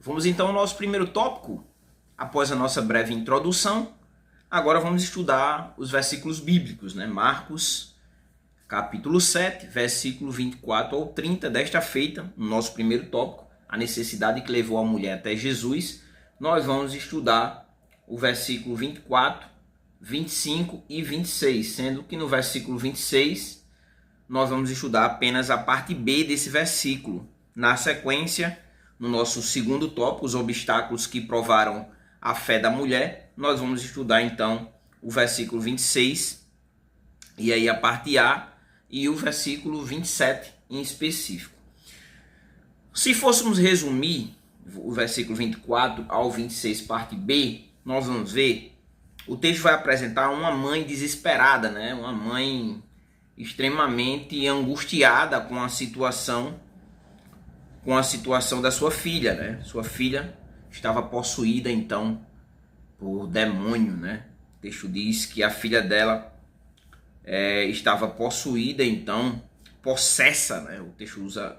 Vamos então ao nosso primeiro tópico. Após a nossa breve introdução, agora vamos estudar os versículos bíblicos, né? Marcos, capítulo 7, versículo 24 ao 30, desta feita, no nosso primeiro tópico, a necessidade que levou a mulher até Jesus. Nós vamos estudar o versículo 24, 25 e 26, sendo que no versículo 26 nós vamos estudar apenas a parte B desse versículo. Na sequência, no nosso segundo tópico, os obstáculos que provaram a fé da mulher, nós vamos estudar então o versículo 26 e aí a parte A e o versículo 27 em específico. Se fôssemos resumir o versículo 24 ao 26, parte B, nós vamos ver, o texto vai apresentar uma mãe desesperada, né? Uma mãe extremamente angustiada com a situação da sua filha, né? Sua filha estava possuída então por demônio, né? O texto diz que a filha dela estava possuída, então possessa, né? O texto usa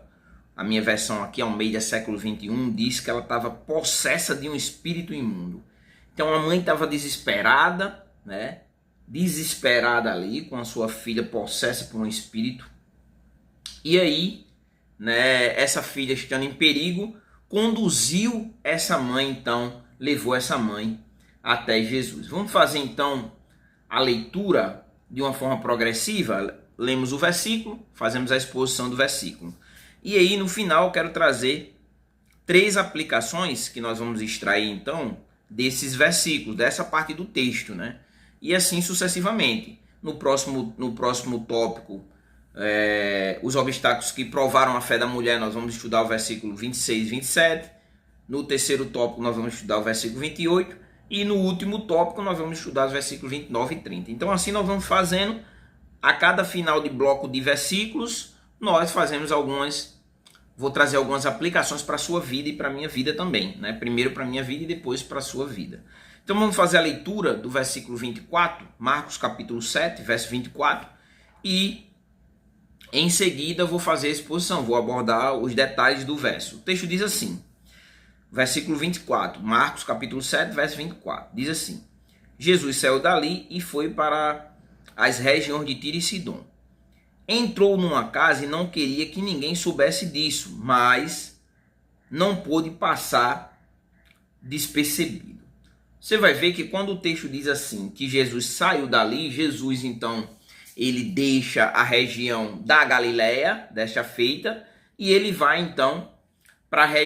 a minha versão aqui, Almeida século 21, diz que ela estava possessa de um espírito imundo. Então a mãe estava desesperada, né? Desesperada ali com a sua filha possessa por um espírito. E aí, né, essa filha estando em perigo, conduziu essa mãe, então, levou essa mãe até Jesus. Vamos fazer então a leitura de uma forma progressiva. Lemos o versículo, fazemos a exposição do versículo. E aí no final eu quero trazer 3 aplicações que nós vamos extrair então desses versículos, dessa parte do texto, né? E assim sucessivamente. No próximo tópico, os obstáculos que provaram a fé da mulher, nós vamos estudar o versículo 26 e 27. No terceiro tópico nós vamos estudar o versículo 28. E no último tópico nós vamos estudar os versículos 29 e 30. Então assim nós vamos fazendo, a cada final de bloco de versículos, nós fazemos vou trazer algumas aplicações para a sua vida e para a minha vida também, né? Primeiro para a minha vida e depois para a sua vida. Então vamos fazer a leitura do versículo 24, Marcos capítulo 7, verso 24, e em seguida vou fazer a exposição, vou abordar os detalhes do verso. O texto diz assim, versículo 24, Marcos capítulo 7, verso 24, diz assim: Jesus saiu dali e foi para as regiões de Tiro e Sidom. Entrou numa casa e não queria que ninguém soubesse disso, mas não pôde passar despercebido. Você vai ver que quando o texto diz assim, que Jesus saiu dali, Jesus então, ele deixa a região da Galileia, desta feita, e ele vai então para a região